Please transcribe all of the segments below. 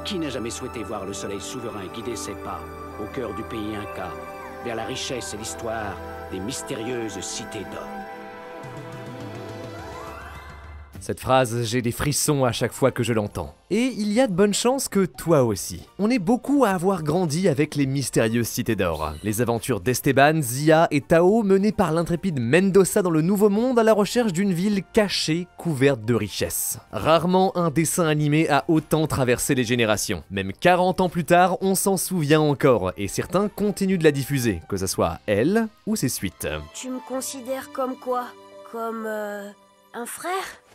Qui n'a jamais souhaité voir le soleil souverain guider ses pas au cœur du pays Inca, vers la richesse et l'histoire des mystérieuses cités d'or? Cette phrase, j'ai des frissons à chaque fois que je l'entends. Et il y a de bonnes chances que toi aussi. On est beaucoup à avoir grandi avec les mystérieuses cités d'or. Les aventures d'Esteban, Zia et Tao menées par l'intrépide Mendoza dans le Nouveau Monde à la recherche d'une ville cachée, couverte de richesses. Rarement un dessin animé a autant traversé les générations. Même 40 ans plus tard, on s'en souvient encore, et certains continuent de la diffuser, que ce soit elle ou ses suites. Tu me considères comme quoi? Comme un frère?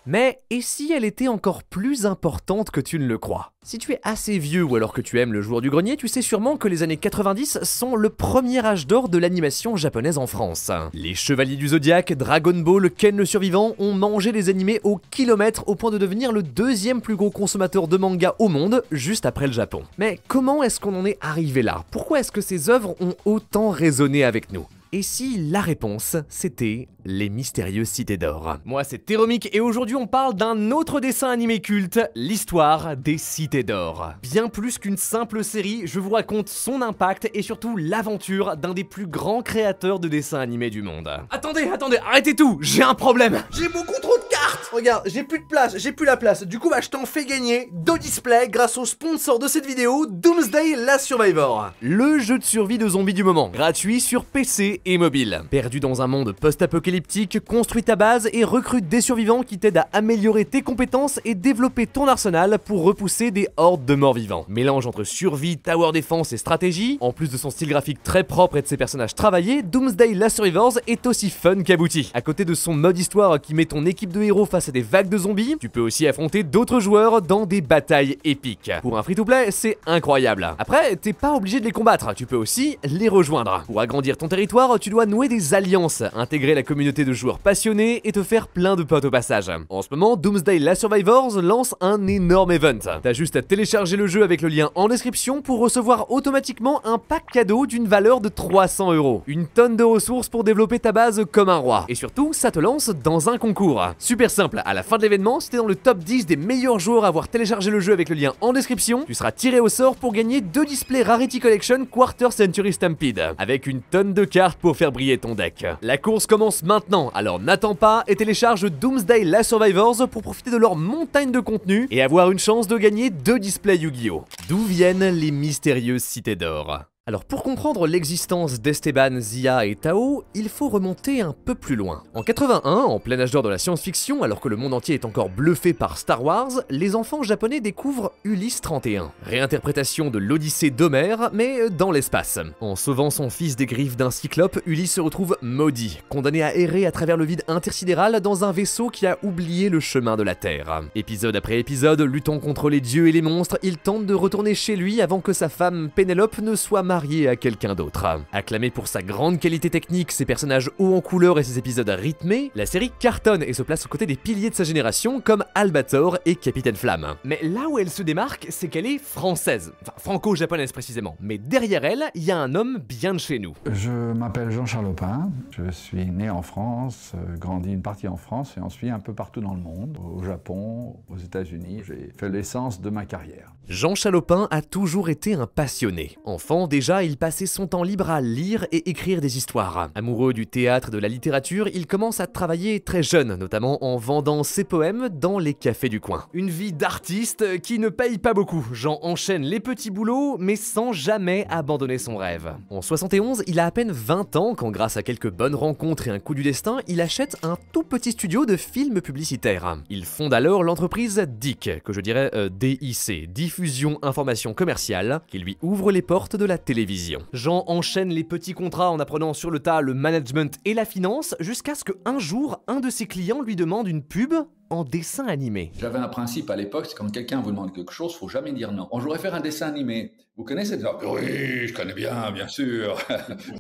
Mais et si elle était encore plus importante que tu ne le crois? Si tu es assez vieux ou alors que tu aimes Le Joueur du Grenier, tu sais sûrement que les années 90 sont le premier âge d'or de l'animation japonaise en France. Les Chevaliers du Zodiaque, Dragon Ball, Ken le Survivant ont mangé les animés au kilomètre au point de devenir le deuxième plus gros consommateur de manga au monde, juste après le Japon. Mais comment est-ce qu'on en est arrivé là? Pourquoi est-ce que ces œuvres ont autant résonné avec nous? Et si la réponse, c'était les mystérieuses cités d'or? Moi, c'est Théromique et aujourd'hui, on parle d'un autre dessin animé culte, l'histoire des cités d'or. Bien plus qu'une simple série, je vous raconte son impact et surtout l'aventure d'un des plus grands créateurs de dessins animés du monde. Attendez, arrêtez tout, j'ai un problème. J'ai beaucoup trop de cartes. Regarde, j'ai plus de place, j'ai plus la place. Du coup, je t'en fais gagner 2 displays grâce au sponsor de cette vidéo, Doomsday Last Survivor. Le jeu de survie de zombies du moment, gratuit sur PC et mobile. Perdu dans un monde post-apocalyptique, construis ta base et recrute des survivants qui t'aident à améliorer tes compétences et développer ton arsenal pour repousser des hordes de morts-vivants. Mélange entre survie, tower défense et stratégie, en plus de son style graphique très propre et de ses personnages travaillés, Doomsday Last Survivors est aussi fun qu'abouti. À côté de son mode histoire qui met ton équipe de héros face à des vagues de zombies, tu peux aussi affronter d'autres joueurs dans des batailles épiques. Pour un free-to-play, c'est incroyable. Après, t'es pas obligé de les combattre, tu peux aussi les rejoindre. Pour agrandir ton territoire, tu dois nouer des alliances, intégrer la communauté de joueurs passionnés et te faire plein de potes au passage. En ce moment, Doomsday Last Survivors lance un énorme event. T'as juste à télécharger le jeu avec le lien en description pour recevoir automatiquement un pack cadeau d'une valeur de 300 €. Une tonne de ressources pour développer ta base comme un roi. Et surtout, ça te lance dans un concours. Super simple, à la fin de l'événement, si t'es dans le top 10 des meilleurs joueurs à avoir téléchargé le jeu avec le lien en description, tu seras tiré au sort pour gagner 2 displays Rarity Collection Quarter Century Stampede, avec une tonne de cartes pour faire briller ton deck. La course commence maintenant, alors n'attends pas et télécharge Doomsday Last Survivors pour profiter de leur montagne de contenu et avoir une chance de gagner 2 displays Yu-Gi-Oh! D'où viennent les mystérieuses cités d'or? Alors pour comprendre l'existence d'Esteban, Zia et Tao, il faut remonter un peu plus loin. En 81, en plein âge d'or de la science-fiction, alors que le monde entier est encore bluffé par Star Wars, les enfants japonais découvrent Ulysse 31. Réinterprétation de l'Odyssée d'Homère, mais dans l'espace. En sauvant son fils des griffes d'un cyclope, Ulysse se retrouve maudit, condamné à errer à travers le vide intersidéral dans un vaisseau qui a oublié le chemin de la Terre. Épisode après épisode, luttant contre les dieux et les monstres, il tente de retourner chez lui avant que sa femme Pénélope ne soit mariée à quelqu'un d'autre. Acclamé pour sa grande qualité technique, ses personnages hauts en couleur et ses épisodes rythmés, la série cartonne et se place aux côtés des piliers de sa génération comme Albator et Capitaine Flamme. Mais là où elle se démarque, c'est qu'elle est française, enfin franco-japonaise précisément. Mais derrière elle, il y a un homme bien de chez nous. Je m'appelle Jean-Charles Opin, je suis né en France, grandi une partie en France et ensuite un peu partout dans le monde, au Japon, aux États-Unis. J'ai fait l'essence de ma carrière. Jean-Charles Opin a toujours été un passionné. Enfant, déjà, il passait son temps libre à lire et écrire des histoires. Amoureux du théâtre et de la littérature, il commence à travailler très jeune, notamment en vendant ses poèmes dans les cafés du coin. Une vie d'artiste qui ne paye pas beaucoup. Jean enchaîne les petits boulots, mais sans jamais abandonner son rêve. En 71, il a à peine 20 ans quand, grâce à quelques bonnes rencontres et un coup du destin, il achète un tout petit studio de films publicitaires. Il fonde alors l'entreprise DIC, que je dirais DIC, Diffusion Information Commerciale, qui lui ouvre les portes de la télévision. Jean enchaîne les petits contrats en apprenant sur le tas le management et la finance, jusqu'à ce qu'un jour, un de ses clients lui demande une pub en dessin animé. J'avais un principe à l'époque, c'est quand quelqu'un vous demande quelque chose, faut jamais dire non. On voudrais faire un dessin animé. Vous connaissez ça? Oui, je connais bien sûr.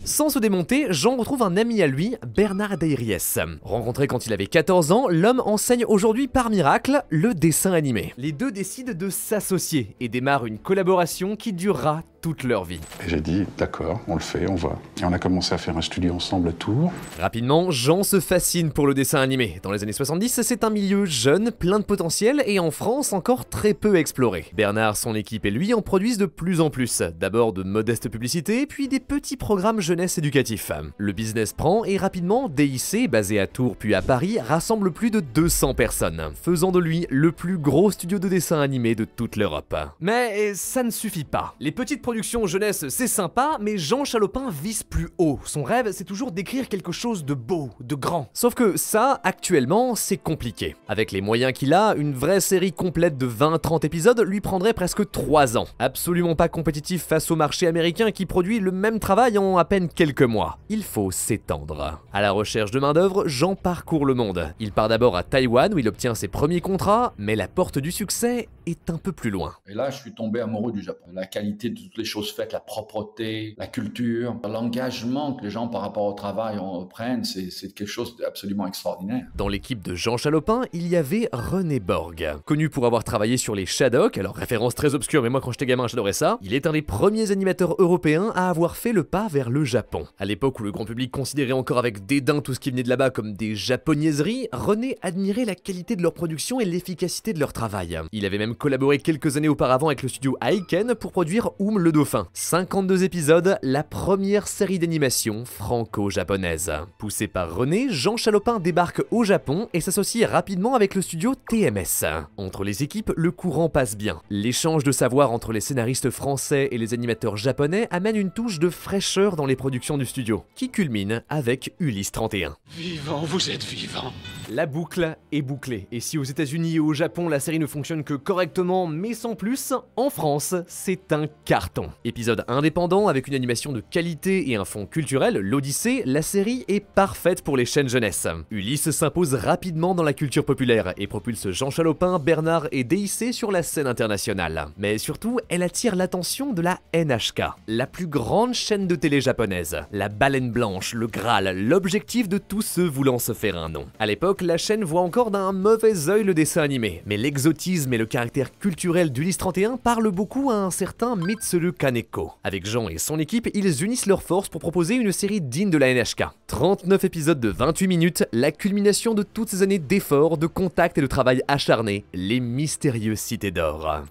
Sans se démonter, Jean retrouve un ami à lui, Bernard Dayries. Rencontré quand il avait 14 ans, l'homme enseigne aujourd'hui par miracle le dessin animé. Les deux décident de s'associer et démarrent une collaboration qui durera toute leur vie. Et j'ai dit, d'accord, on le fait, on va. Et on a commencé à faire un studio ensemble à Tours. Rapidement, Jean se fascine pour le dessin animé. Dans les années 70, c'est un milieu jeune, plein de potentiel, et en France encore très peu exploré. Bernard, son équipe et lui en produisent de plus en plus. D'abord de modestes publicités, puis des petits programmes jeunesse éducatifs. Le business prend et rapidement, DIC, basé à Tours puis à Paris, rassemble plus de 200 personnes, faisant de lui le plus gros studio de dessin animé de toute l'Europe. Mais ça ne suffit pas. Les petites productions jeunesse, c'est sympa, mais Jean Chalopin vise plus haut. Son rêve, c'est toujours d'écrire quelque chose de beau, de grand. Sauf que ça, actuellement, c'est compliqué. Avec les moyens qu'il a, une vraie série complète de 20-30 épisodes lui prendrait presque 3 ans. Absolument pas compétitif face au marché américain qui produit le même travail en à peine quelques mois. Il faut s'étendre. À la recherche de main-d'œuvre, Jean parcourt le monde. Il part d'abord à Taïwan où il obtient ses premiers contrats, mais la porte du succès est un peu plus loin. Et là, je suis tombé amoureux du Japon. La qualité de toutes les choses faites, la propreté, la culture, l'engagement que les gens par rapport au travail prennent, c'est quelque chose d'absolument extraordinaire. Dans l'équipe de Jean Chalopin, il y avait René Borg. Connu pour avoir travaillé sur les Shadok, alors référence très obscure, mais moi quand j'étais gamin j'adorais ça, il est un des premiers animateurs européens à avoir fait le pas vers le Japon. À l'époque où le grand public considérait encore avec dédain tout ce qui venait de là-bas comme des japonaiseries, René admirait la qualité de leur production et l'efficacité de leur travail. Il avait même collaboré quelques années auparavant avec le studio Aiken pour produire Oum le Dauphin. 52 épisodes, la première série d'animation franco-japonaise. Poussé par René, Jean Chalopin débarque au Japon et s'associe rapidement avec le studio TMS. Entre les équipes, le courant passe bien. L'échange de savoir entre les scénaristes français et les animateurs japonais amène une touche de fraîcheur dans les productions du studio, qui culmine avec Ulysse 31. Vivant, vous êtes vivant. La boucle est bouclée, et si aux États-Unis et au Japon la série ne fonctionne que correctement mais sans plus, en France c'est un carton. Épisode indépendant avec une animation de qualité et un fond culturel, l'Odyssée, la série est parfaite pour les chaînes jeunesse. Ulysse s'impose rapidement dans la culture populaire et propulse Jean Chalopin, Bernard et DIC sur la scène internationale. Mais surtout, elle attire l'attention de la NHK, la plus grande chaîne de télé japonaise. La baleine blanche, le Graal, l'objectif de tous ceux voulant se faire un nom. À l'époque, la chaîne voit encore d'un mauvais œil le dessin animé, mais l'exotisme et le caractère culturel d'Ulysse 31 parlent beaucoup à un certain Mitsuru Kaneko. Avec Jean et son équipe, ils unissent leurs forces pour proposer une série digne de la NHK. 39 épisodes de 28 minutes, la culmination de toutes ces années d'efforts, de contacts et de travail acharné, les mystérieuses cités d'or.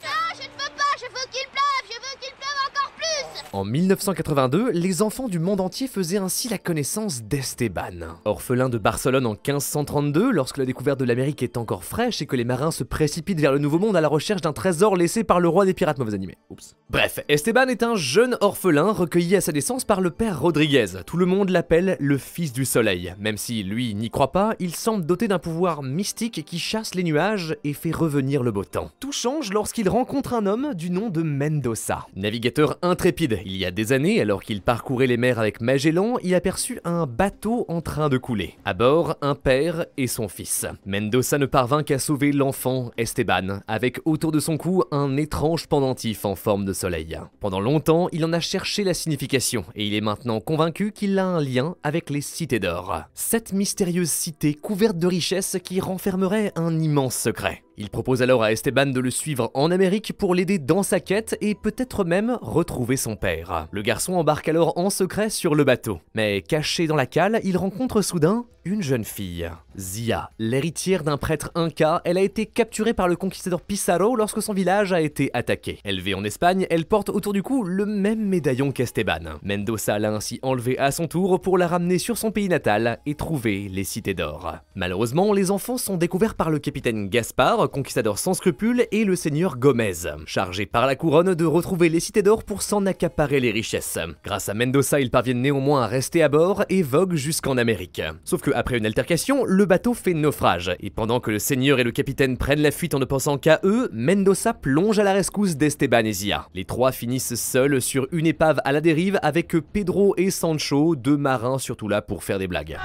En 1982, les enfants du monde entier faisaient ainsi la connaissance d'Esteban. Orphelin de Barcelone en 1532, lorsque la découverte de l'Amérique est encore fraîche et que les marins se précipitent vers le Nouveau Monde à la recherche d'un trésor laissé par le roi des pirates mauvais animés. Oups. Bref, Esteban est un jeune orphelin recueilli à sa naissance par le père Rodriguez. Tout le monde l'appelle le fils du soleil. Même si lui n'y croit pas, il semble doté d'un pouvoir mystique qui chasse les nuages et fait revenir le beau temps. Tout change lorsqu'il rencontre un homme du nom de Mendoza. Navigateur intrépide, il y a des années, alors qu'il parcourait les mers avec Magellan, il aperçut un bateau en train de couler. À bord, un père et son fils. Mendoza ne parvint qu'à sauver l'enfant Esteban, avec autour de son cou un étrange pendentif en forme de soleil. Pendant longtemps, il en a cherché la signification, et il est maintenant convaincu qu'il a un lien avec les cités d'or. Cette mystérieuse cité couverte de richesses qui renfermerait un immense secret. Il propose alors à Esteban de le suivre en Amérique pour l'aider dans sa quête et peut-être même retrouver son père. Le garçon embarque alors en secret sur le bateau. Mais caché dans la cale, il rencontre soudain une jeune fille. Zia, l'héritière d'un prêtre inca, elle a été capturée par le conquistador Pizarro lorsque son village a été attaqué. Élevée en Espagne, elle porte autour du cou le même médaillon qu'Esteban. Mendoza l'a ainsi enlevée à son tour pour la ramener sur son pays natal et trouver les cités d'or. Malheureusement, les enfants sont découverts par le capitaine Gaspard, conquistador sans scrupules, et le seigneur Gomez, chargé par la couronne de retrouver les cités d'or pour s'en accaparer les richesses. Grâce à Mendoza, ils parviennent néanmoins à rester à bord et voguent jusqu'en Amérique. Sauf que après une altercation, le bateau fait naufrage, et pendant que le seigneur et le capitaine prennent la fuite en ne pensant qu'à eux, Mendoza plonge à la rescousse d'Esteban et Zia. Les trois finissent seuls sur une épave à la dérive avec Pedro et Sancho, deux marins surtout là pour faire des blagues.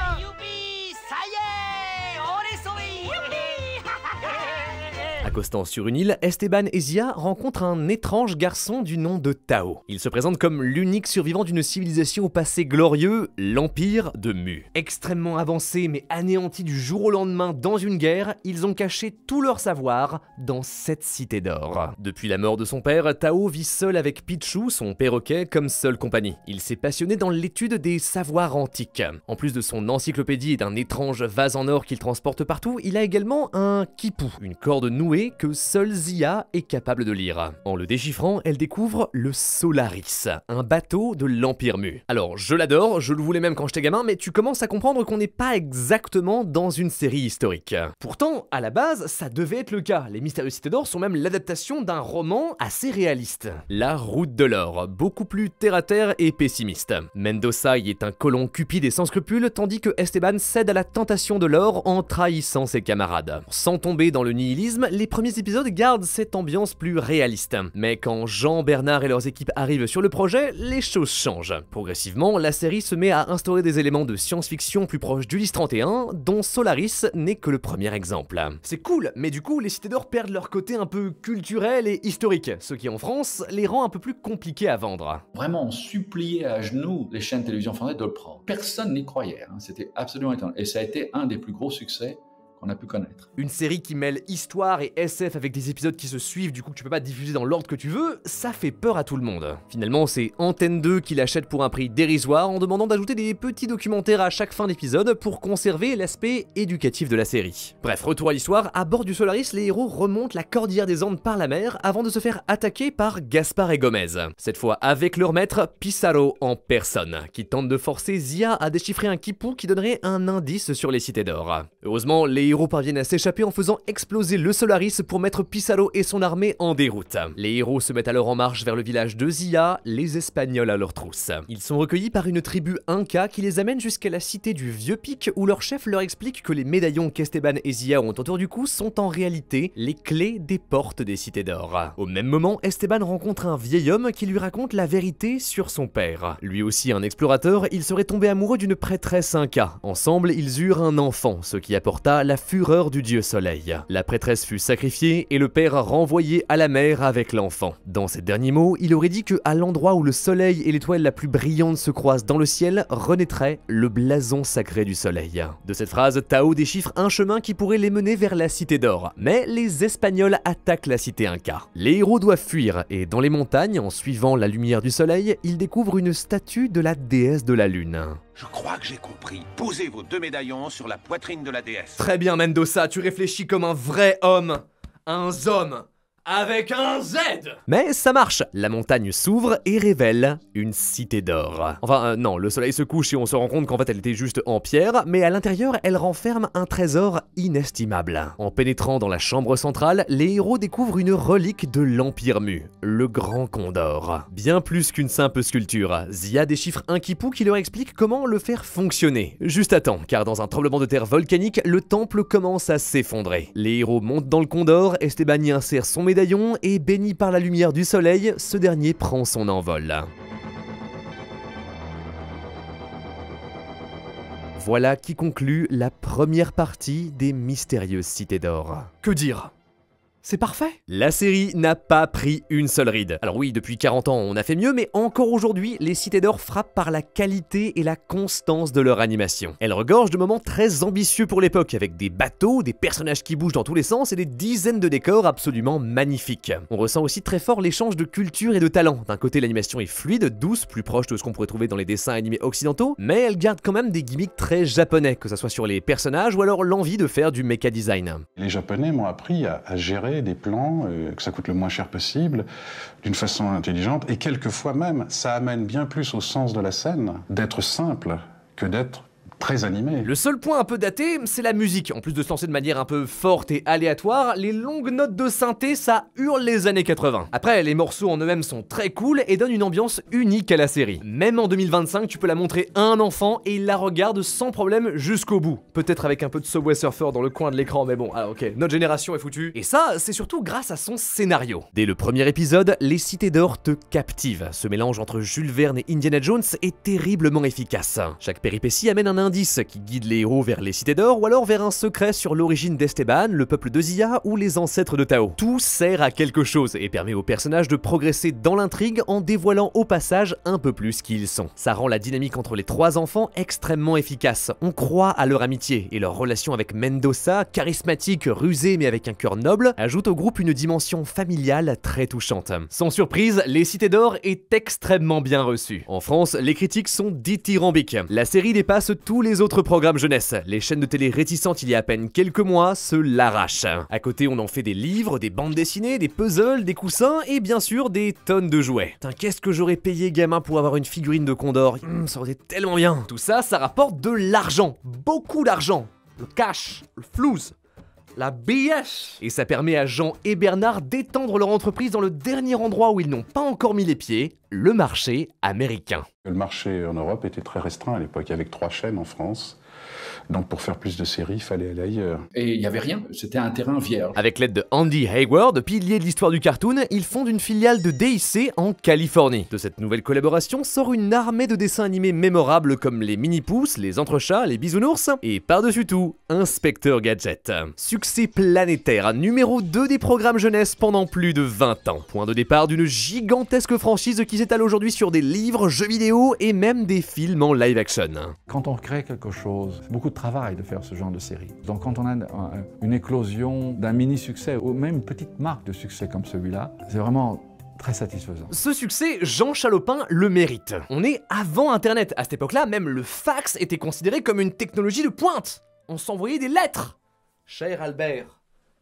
À Accostant sur une île, Esteban et Zia rencontrent un étrange garçon du nom de Tao. Il se présente comme l'unique survivant d'une civilisation au passé glorieux, l'Empire de Mu. Extrêmement avancé mais anéanti du jour au lendemain dans une guerre, ils ont caché tout leur savoir dans cette cité d'or. Depuis la mort de son père, Tao vit seul avec Pichu, son perroquet, comme seule compagnie. Il s'est passionné dans l'étude des savoirs antiques. En plus de son encyclopédie et d'un étrange vase en or qu'il transporte partout, il a également un quipu, une corde nouée que seule Zia est capable de lire. En le déchiffrant, elle découvre le Solaris, un bateau de l'Empire Mu. Alors, je l'adore, je le voulais même quand j'étais gamin, mais tu commences à comprendre qu'on n'est pas exactement dans une série historique. Pourtant, à la base, ça devait être le cas. Les Mystérieuses Cités d'Or sont même l'adaptation d'un roman assez réaliste. La Route de l'Or, beaucoup plus terre-à-terre et pessimiste. Mendoza y est un colon cupide et sans scrupules, tandis que Esteban cède à la tentation de l'or en trahissant ses camarades. Sans tomber dans le nihilisme, les premiers épisodes gardent cette ambiance plus réaliste. Mais quand Jean, Bernard et leurs équipes arrivent sur le projet, les choses changent. Progressivement, la série se met à instaurer des éléments de science-fiction plus proches d'Ulysse 31, dont Solaris n'est que le premier exemple. C'est cool, mais du coup, les Cités d'Or perdent leur côté un peu culturel et historique, ce qui en France les rend un peu plus compliqués à vendre. Vraiment, on suppliait à genoux les chaînes de télévision françaises de le prendre. Personne n'y croyait, hein. C'était absolument étonnant. Et ça a été un des plus gros succès qu'on a pu connaître. Une série qui mêle histoire et SF avec des épisodes qui se suivent, du coup que tu peux pas diffuser dans l'ordre que tu veux, ça fait peur à tout le monde. Finalement, c'est Antenne 2 qui l'achète pour un prix dérisoire en demandant d'ajouter des petits documentaires à chaque fin d'épisode pour conserver l'aspect éducatif de la série. Bref, retour à l'histoire, à bord du Solaris, les héros remontent la cordillère des Andes par la mer avant de se faire attaquer par Gaspard et Gomez. Cette fois avec leur maître, Pissarro en personne, qui tente de forcer Zia à déchiffrer un quipu qui donnerait un indice sur les Cités d'Or. Heureusement, les héros parviennent à s'échapper en faisant exploser le Solaris pour mettre Pissarro et son armée en déroute. Les héros se mettent alors en marche vers le village de Zia, les Espagnols à leur trousse. Ils sont recueillis par une tribu Inca qui les amène jusqu'à la cité du Vieux Pic où leur chef leur explique que les médaillons qu'Esteban et Zia ont autour du cou sont en réalité les clés des portes des Cités d'Or. Au même moment, Esteban rencontre un vieil homme qui lui raconte la vérité sur son père. Lui aussi un explorateur, il serait tombé amoureux d'une prêtresse Inca. Ensemble, ils eurent un enfant, ce qui apporta la fureur du dieu soleil. La prêtresse fut sacrifiée et le père renvoyé à la mer avec l'enfant. Dans ces derniers mots, il aurait dit que à l'endroit où le soleil et l'étoile la plus brillante se croisent dans le ciel, renaîtrait le blason sacré du soleil. De cette phrase, Tao déchiffre un chemin qui pourrait les mener vers la Cité d'Or. Mais les Espagnols attaquent la cité Inca. Les héros doivent fuir et dans les montagnes, en suivant la lumière du soleil, ils découvrent une statue de la déesse de la lune. Je crois que j'ai compris. Posez vos 2 médaillons sur la poitrine de la déesse. Très bien Mendoza, tu réfléchis comme un vrai homme. Un homme. Avec un Z! Mais ça marche, la montagne s'ouvre et révèle une cité d'or. Enfin non, le soleil se couche et on se rend compte qu'en fait elle était juste en pierre, mais à l'intérieur elle renferme un trésor inestimable. En pénétrant dans la chambre centrale, les héros découvrent une relique de l'Empire Mu, le Grand Condor. Bien plus qu'une simple sculpture, Zia déchiffre un quipu qui leur explique comment le faire fonctionner. Juste à temps, car dans un tremblement de terre volcanique, le temple commence à s'effondrer. Les héros montent dans le Condor, Esteban y insère son médaillon et béni par la lumière du soleil, ce dernier prend son envol. Voilà qui conclut la première partie des Mystérieuses Cités d'Or. Que dire ? C'est parfait. La série n'a pas pris une seule ride. Alors oui, depuis 40 ans, on a fait mieux, mais encore aujourd'hui, les Cités d'Or frappent par la qualité et la constance de leur animation. Elles regorgent de moments très ambitieux pour l'époque, avec des bateaux, des personnages qui bougent dans tous les sens et des dizaines de décors absolument magnifiques. On ressent aussi très fort l'échange de culture et de talent. D'un côté, l'animation est fluide, douce, plus proche de ce qu'on pourrait trouver dans les dessins animés occidentaux, mais elle garde quand même des gimmicks très japonais, que ce soit sur les personnages ou alors l'envie de faire du mecha design. Les Japonais m'ont appris à gérer des plans, que ça coûte le moins cher possible, d'une façon intelligente, et quelquefois même, ça amène bien plus au sens de la scène d'être simple que d'être très animé. Le seul point un peu daté, c'est la musique. En plus de se lancer de manière un peu forte et aléatoire, les longues notes de synthé, ça hurle les années 80. Après, les morceaux en eux-mêmes sont très cool et donnent une ambiance unique à la série. Même en 2025, tu peux la montrer à un enfant et il la regarde sans problème jusqu'au bout. Peut-être avec un peu de Subway Surfer dans le coin de l'écran, mais bon, ok, notre génération est foutue. Et ça, c'est surtout grâce à son scénario. Dès le premier épisode, les Cités d'Or te captivent. Ce mélange entre Jules Verne et Indiana Jones est terriblement efficace. Chaque péripétie amène un indice qui guide les héros vers les cités d'or ou alors vers un secret sur l'origine d'Esteban, le peuple de Zia ou les ancêtres de Tao. Tout sert à quelque chose et permet aux personnages de progresser dans l'intrigue en dévoilant au passage un peu plus qui ils sont. Ça rend la dynamique entre les trois enfants extrêmement efficace. On croit à leur amitié et leur relation avec Mendoza, charismatique, rusé mais avec un cœur noble, ajoute au groupe une dimension familiale très touchante. Sans surprise, Les Cités d'Or est extrêmement bien reçu. En France, les critiques sont dithyrambiques. La série dépasse tous les autres programmes jeunesse. Les chaînes de télé réticentes il y a à peine quelques mois se l'arrachent. À côté, on en fait des livres, des bandes dessinées, des puzzles, des coussins et bien sûr des tonnes de jouets. Putain, qu'est-ce que j'aurais payé gamin pour avoir une figurine de Condor? Ça aurait été tellement bien. Tout ça, ça rapporte de l'argent. Beaucoup d'argent. Le cash, le flouze. La BS. Et ça permet à Jean et Bernard d'étendre leur entreprise dans le dernier endroit où ils n'ont pas encore mis les pieds, le marché américain. Le marché en Europe était très restreint à l'époque, avec 3 chaînes en France. Donc pour faire plus de séries, il fallait aller ailleurs. Et il n'y avait rien, c'était un terrain vierge. Avec l'aide de Andy Hayward, pilier de l'histoire du cartoon, ils fondent une filiale de DIC en Californie. De cette nouvelle collaboration sort une armée de dessins animés mémorables comme les Mini-Pouces, les Entrechats, les Bisounours et par-dessus tout, Inspecteur Gadget. Succès planétaire, numéro 2 des programmes jeunesse pendant plus de 20 ans. Point de départ d'une gigantesque franchise qui s'étale aujourd'hui sur des livres, jeux vidéo et même des films en live action. Quand on crée quelque chose, c'est beaucoup de travail de faire ce genre de série. Donc quand on a une éclosion d'un mini-succès ou même une petite marque de succès comme celui-là, c'est vraiment très satisfaisant. Ce succès, Jean Chalopin le mérite. On est avant Internet. À cette époque-là, même le fax était considéré comme une technologie de pointe. On s'envoyait des lettres. Cher Albert,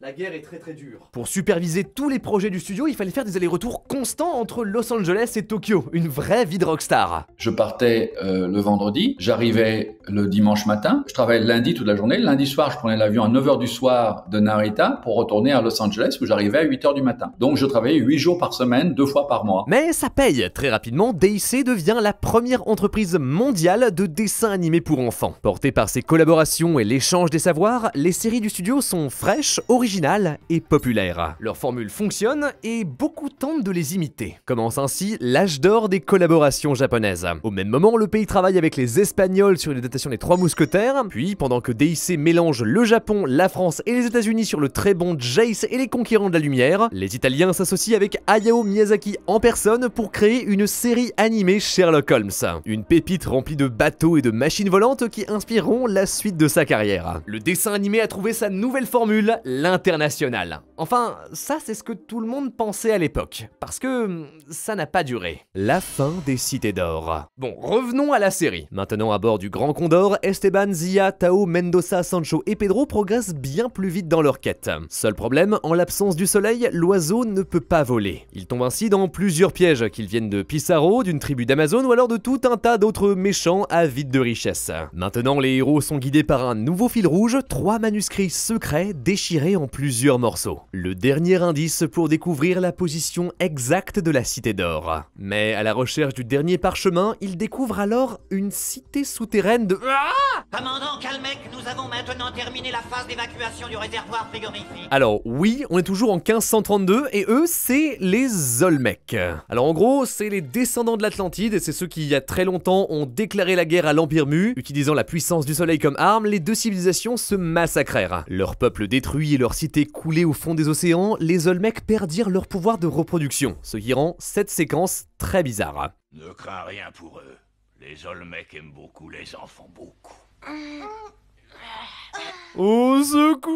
la guerre est très dure. Pour superviser tous les projets du studio, il fallait faire des allers-retours constants entre Los Angeles et Tokyo. Une vraie vie de rockstar. Je partais le vendredi, j'arrivais le dimanche matin, je travaillais le lundi toute la journée. Le lundi soir, je prenais l'avion à 9h du soir de Narita pour retourner à Los Angeles où j'arrivais à 8h du matin. Donc je travaillais 8 jours par semaine, 2 fois par mois. Mais ça paye. Très rapidement, DIC devient la première entreprise mondiale de dessins animés pour enfants. Portée par ses collaborations et l'échange des savoirs, les séries du studio sont fraîches, originales et populaires. Leur formule fonctionne et beaucoup tentent de les imiter. Commence ainsi l'âge d'or des collaborations japonaises. Au même moment, le pays travaille avec les Espagnols sur une adaptation des Trois Mousquetaires, puis pendant que DIC mélange le Japon, la France et les États-Unis sur le très bon Jace et les Conquérants de la Lumière, les Italiens s'associent avec Hayao Miyazaki en personne pour créer une série animée Sherlock Holmes. Une pépite remplie de bateaux et de machines volantes qui inspireront la suite de sa carrière. Le dessin animé a trouvé sa nouvelle formule, l'international. Enfin, ça c'est ce que tout le monde pensait à l'époque, parce que ça n'a pas duré. La fin des Cités d'Or. Bon, revenons à la série. Maintenant à bord du Grand Condor, Esteban, Zia, Tao, Mendoza, Sancho et Pedro progressent bien plus vite dans leur quête. Seul problème, en l'absence du soleil, l'oiseau ne peut pas voler. Il tombe ainsi dans plusieurs pièges, qu'ils viennent de Pissarro, d'une tribu d'Amazon ou alors de tout un tas d'autres méchants avides de richesse. Maintenant, les héros sont guidés par un nouveau fil rouge, 3 manuscrits secrets déchirés en plusieurs morceaux. Le dernier indice pour découvrir la position exacte de la Cité d'Or. Mais à la recherche du dernier parchemin, il découvre alors une cité souterraine de... Commandant Kalmec, nous avons maintenant terminé la phase d'évacuation du réservoir frigorifique. Alors oui, on est toujours en 1532 et eux, c'est les Olmecs. Alors en gros, c'est les descendants de l'Atlantide et c'est ceux qui il y a très longtemps ont déclaré la guerre à l'Empire Mu. Utilisant la puissance du soleil comme arme, les deux civilisations se massacrèrent. Leur peuple détruit et leur cité coulée au fond des océans, les Olmecs perdirent leur pouvoir de reproduction, ce qui rend cette séquence très bizarre. Ne crains rien pour eux. Les Olmecs aiment beaucoup les enfants, beaucoup. Au secours!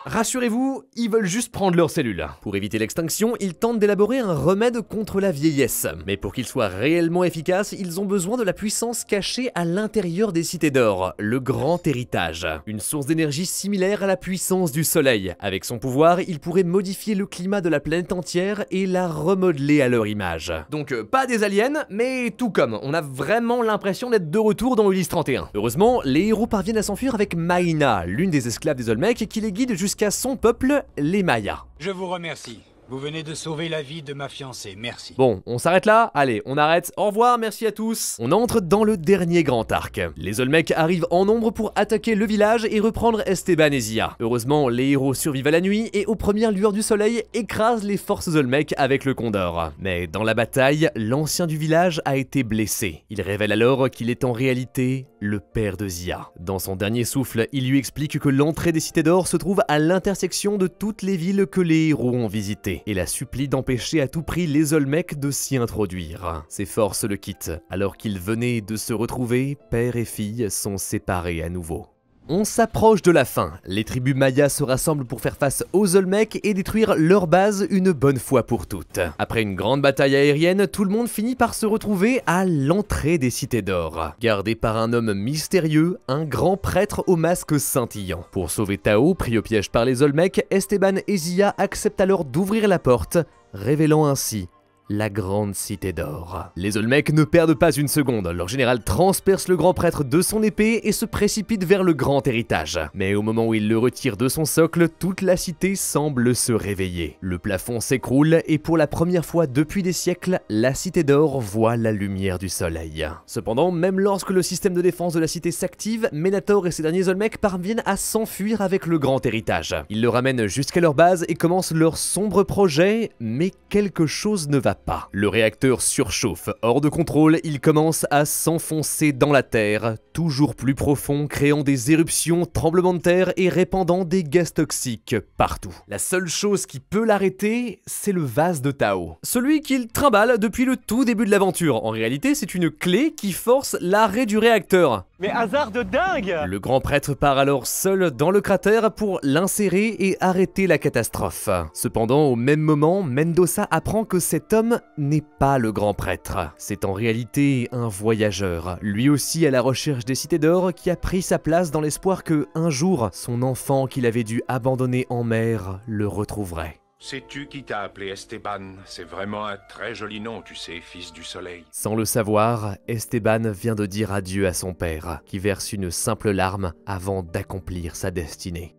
Rassurez-vous, ils veulent juste prendre leurs cellules. Pour éviter l'extinction, ils tentent d'élaborer un remède contre la vieillesse. Mais pour qu'il soit réellement efficace, ils ont besoin de la puissance cachée à l'intérieur des Cités d'Or, le Grand Héritage. Une source d'énergie similaire à la puissance du soleil. Avec son pouvoir, ils pourraient modifier le climat de la planète entière et la remodeler à leur image. Donc pas des aliens, mais tout comme. On a vraiment l'impression d'être de retour dans Ulysse 31. Heureusement, les héros parviennent à s'enfuir avec Maïna, l'une des esclaves des Olmecs qui les guide jusqu'à son peuple, les Mayas. Je vous remercie. Vous venez de sauver la vie de ma fiancée, merci. Bon, on s'arrête là? Allez, on arrête. Au revoir, merci à tous. On entre dans le dernier grand arc. Les Olmecs arrivent en nombre pour attaquer le village et reprendre Esteban et Zia. Heureusement, les héros survivent à la nuit et aux premières lueurs du soleil écrasent les forces Olmecs avec le Condor. Mais dans la bataille, l'ancien du village a été blessé. Il révèle alors qu'il est en réalité le père de Zia. Dans son dernier souffle, il lui explique que l'entrée des Cités d'Or se trouve à l'intersection de toutes les villes que les héros ont visitées et la supplie d'empêcher à tout prix les Olmecs de s'y introduire. Ses forces le quittent. Alors qu'ils venaient de se retrouver, père et fille sont séparés à nouveau. On s'approche de la fin. Les tribus mayas se rassemblent pour faire face aux Olmecs et détruire leur base une bonne fois pour toutes. Après une grande bataille aérienne, tout le monde finit par se retrouver à l'entrée des Cités d'Or. Gardé par un homme mystérieux, un grand prêtre au masque scintillant. Pour sauver Tao, pris au piège par les Olmecs, Esteban et Zia acceptent alors d'ouvrir la porte, révélant ainsi la grande Cité d'Or. Les Olmecs ne perdent pas une seconde, leur général transperce le grand prêtre de son épée et se précipite vers le grand héritage. Mais au moment où il le retire de son socle, toute la cité semble se réveiller. Le plafond s'écroule et pour la première fois depuis des siècles, la Cité d'Or voit la lumière du soleil. Cependant, même lorsque le système de défense de la cité s'active, Ménator et ses derniers Olmecs parviennent à s'enfuir avec le grand héritage. Ils le ramènent jusqu'à leur base et commencent leur sombre projet, mais quelque chose ne va pas. Le réacteur surchauffe. Hors de contrôle, il commence à s'enfoncer dans la terre, toujours plus profond, créant des éruptions, tremblements de terre et répandant des gaz toxiques partout. La seule chose qui peut l'arrêter, c'est le vase de Tao. Celui qu'il trimballe depuis le tout début de l'aventure. En réalité, c'est une clé qui force l'arrêt du réacteur. Mais hasard de dingue! Le grand prêtre part alors seul dans le cratère pour l'insérer et arrêter la catastrophe. Cependant, au même moment, Mendoza apprend que cet homme n'est pas le grand prêtre. C'est en réalité un voyageur, lui aussi à la recherche des Cités d'Or, qui a pris sa place dans l'espoir que, un jour, son enfant qu'il avait dû abandonner en mer le retrouverait. Sais-tu qui t'a appelé Esteban? C'est vraiment un très joli nom, tu sais, fils du soleil. Sans le savoir, Esteban vient de dire adieu à son père, qui verse une simple larme avant d'accomplir sa destinée.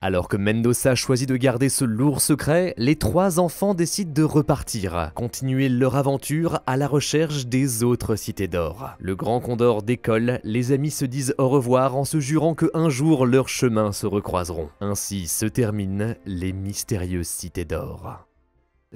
Alors que Mendoza choisit de garder ce lourd secret, les trois enfants décident de repartir, continuer leur aventure à la recherche des autres Cités d'Or. Le grand Condor décolle, les amis se disent au revoir en se jurant qu'un jour leurs chemins se recroiseront. Ainsi se terminent les mystérieuses Cités d'Or.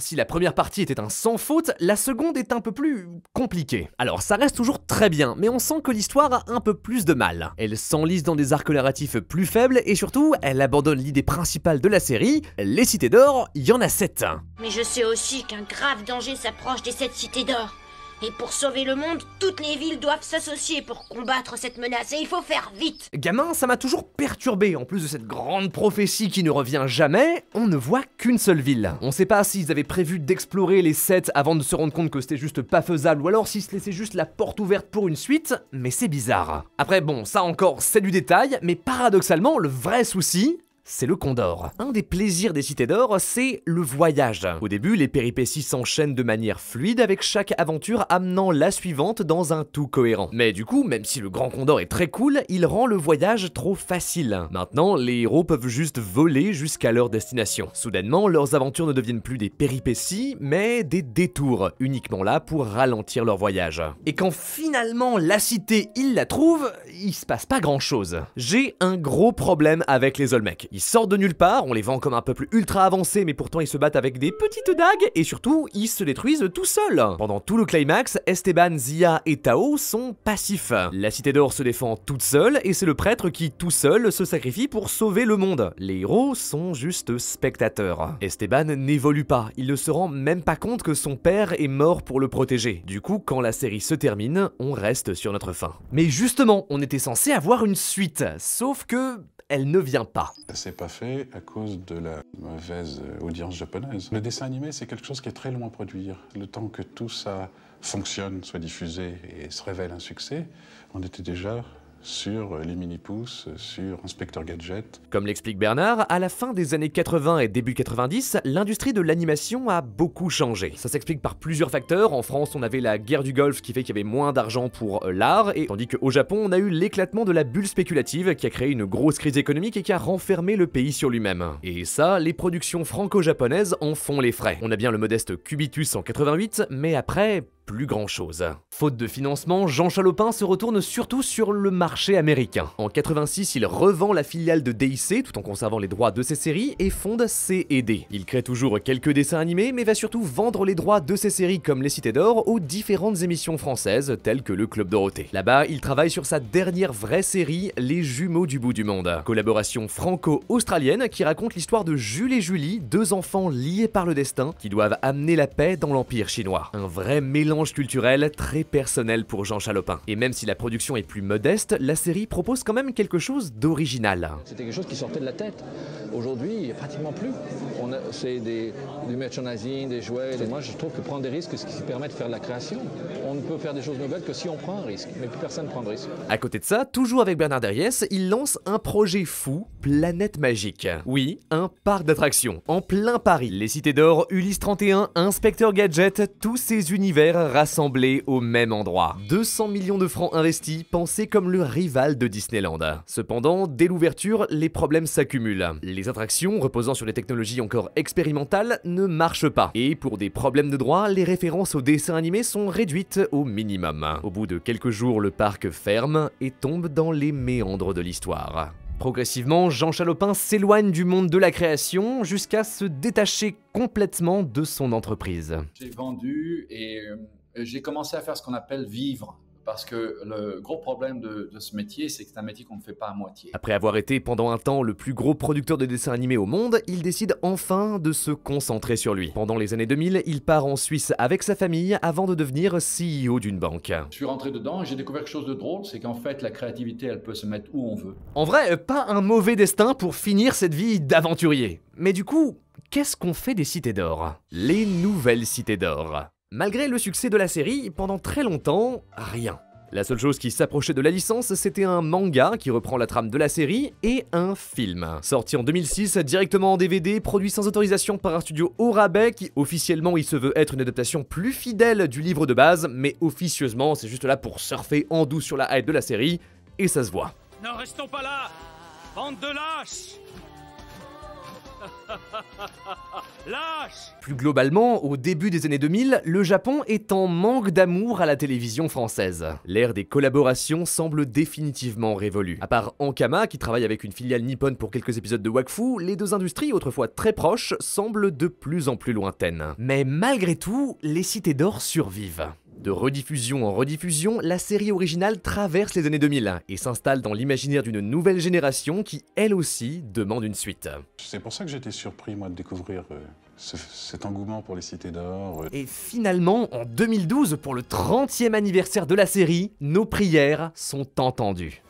Si la première partie était un sans faute, la seconde est un peu plus compliquée. Alors ça reste toujours très bien, mais on sent que l'histoire a un peu plus de mal. Elle s'enlise dans des arcs narratifs plus faibles et surtout, elle abandonne l'idée principale de la série, les Cités d'Or, il y en a 7. Mais je sais aussi qu'un grave danger s'approche des 7 Cités d'Or. Et pour sauver le monde, toutes les villes doivent s'associer pour combattre cette menace, et il faut faire vite. Gamin, ça m'a toujours perturbé. En plus de cette grande prophétie qui ne revient jamais, on ne voit qu'une seule ville. On sait pas s'ils avaient prévu d'explorer les 7 avant de se rendre compte que c'était juste pas faisable, ou alors s'ils se laissaient juste la porte ouverte pour une suite, mais c'est bizarre. Après bon, ça encore c'est du détail, mais paradoxalement, le vrai souci, c'est le Condor. Un des plaisirs des Cités d'Or, c'est le voyage. Au début, les péripéties s'enchaînent de manière fluide avec chaque aventure amenant la suivante dans un tout cohérent. Mais du coup, même si le Grand Condor est très cool, il rend le voyage trop facile. Maintenant, les héros peuvent juste voler jusqu'à leur destination. Soudainement, leurs aventures ne deviennent plus des péripéties, mais des détours, uniquement là pour ralentir leur voyage. Et quand finalement la cité, ils la trouvent, il se passe pas grand chose. J'ai un gros problème avec les Olmecs. Ils sortent de nulle part, on les vend comme un peuple ultra avancé, mais pourtant ils se battent avec des petites dagues, et surtout, ils se détruisent tout seuls. Pendant tout le climax, Esteban, Zia et Tao sont passifs. La Cité d'Or se défend toute seule, et c'est le prêtre qui, tout seul, se sacrifie pour sauver le monde. Les héros sont juste spectateurs. Esteban n'évolue pas, il ne se rend même pas compte que son père est mort pour le protéger. Du coup, quand la série se termine, on reste sur notre fin. Mais justement, on était censé avoir une suite, sauf que elle ne vient pas. Ça s'est pas fait à cause de la mauvaise audience japonaise. Le dessin animé, c'est quelque chose qui est très long à produire. Le temps que tout ça fonctionne, soit diffusé et se révèle un succès, on était déjà sur les mini-pousses, sur Inspecteur Gadget. Comme l'explique Bernard, à la fin des années 80 et début 90, l'industrie de l'animation a beaucoup changé. Ça s'explique par plusieurs facteurs. En France, on avait la guerre du Golfe qui fait qu'il y avait moins d'argent pour l'art, et tandis qu'au Japon, on a eu l'éclatement de la bulle spéculative qui a créé une grosse crise économique et qui a renfermé le pays sur lui-même. Et ça, les productions franco-japonaises en font les frais. On a bien le modeste Cubitus en 88, mais après, plus grand chose. Faute de financement, Jean Chalopin se retourne surtout sur le marché américain. En 86, il revend la filiale de DIC tout en conservant les droits de ses séries et fonde C&D. Il crée toujours quelques dessins animés, mais va surtout vendre les droits de ses séries comme Les Cités d'Or aux différentes émissions françaises telles que le Club Dorothée. Là-bas, il travaille sur sa dernière vraie série, Les Jumeaux du bout du monde. Collaboration franco-australienne qui raconte l'histoire de Jules et Julie, deux enfants liés par le destin qui doivent amener la paix dans l'Empire chinois. Un vrai mélange culturel très personnel pour Jean Chalopin. Et même si la production est plus modeste, la série propose quand même quelque chose d'original. C'était quelque chose qui sortait de la tête. Aujourd'hui, pratiquement plus. C'est du merchandising, des jouets. Et moi, je trouve que prendre des risques, c'est ce qui permet de faire de la création. On ne peut faire des choses nouvelles que si on prend un risque. Mais plus personne ne prend de risque. À côté de ça, toujours avec Bernard Derriès, il lance un projet fou, Planète Magique. Oui, un parc d'attractions, en plein Paris. Les Cités d'Or, Ulysse 31, Inspecteur Gadget, tous ces univers rassemblés au même endroit. 200 millions de francs investis, pensés comme le rival de Disneyland. Cependant, dès l'ouverture, les problèmes s'accumulent. Les attractions, reposant sur des technologies encore expérimentales, ne marchent pas. Et pour des problèmes de droit, les références aux dessins animés sont réduites au minimum. Au bout de quelques jours, le parc ferme et tombe dans les méandres de l'histoire. Progressivement, Jean Chalopin s'éloigne du monde de la création jusqu'à se détacher complètement de son entreprise. J'ai vendu et j'ai commencé à faire ce qu'on appelle vivre. Parce que le gros problème de ce métier, c'est que c'est un métier qu'on ne fait pas à moitié. Après avoir été pendant un temps le plus gros producteur de dessins animés au monde, il décide enfin de se concentrer sur lui. Pendant les années 2000, il part en Suisse avec sa famille avant de devenir CEO d'une banque. Je suis rentré dedans et j'ai découvert quelque chose de drôle, c'est qu'en fait la créativité, elle peut se mettre où on veut. En vrai, pas un mauvais destin pour finir cette vie d'aventurier. Mais du coup, qu'est-ce qu'on fait des Cités d'Or? Les nouvelles Cités d'Or. Malgré le succès de la série, pendant très longtemps, rien. La seule chose qui s'approchait de la licence, c'était un manga qui reprend la trame de la série et un film. Sorti en 2006, directement en DVD, produit sans autorisation par un studio au rabais qui officiellement il se veut être une adaptation plus fidèle du livre de base, mais officieusement c'est juste là pour surfer en douce sur la hype de la série, et ça se voit. Non, restons pas là! Bande de lâches! Lâche! Plus globalement, au début des années 2000, le Japon est en manque d'amour à la télévision française. L'ère des collaborations semble définitivement révolue. À part Ankama, qui travaille avec une filiale nippone pour quelques épisodes de Wakfu, les deux industries, autrefois très proches, semblent de plus en plus lointaines. Mais malgré tout, les Cités d'Or survivent. De rediffusion en rediffusion, la série originale traverse les années 2000 et s'installe dans l'imaginaire d'une nouvelle génération qui, elle aussi, demande une suite. C'est pour ça que j'étais surpris, moi, de découvrir cet engouement pour les Cités d'Or. Et finalement, en 2012, pour le 30e anniversaire de la série, nos prières sont entendues.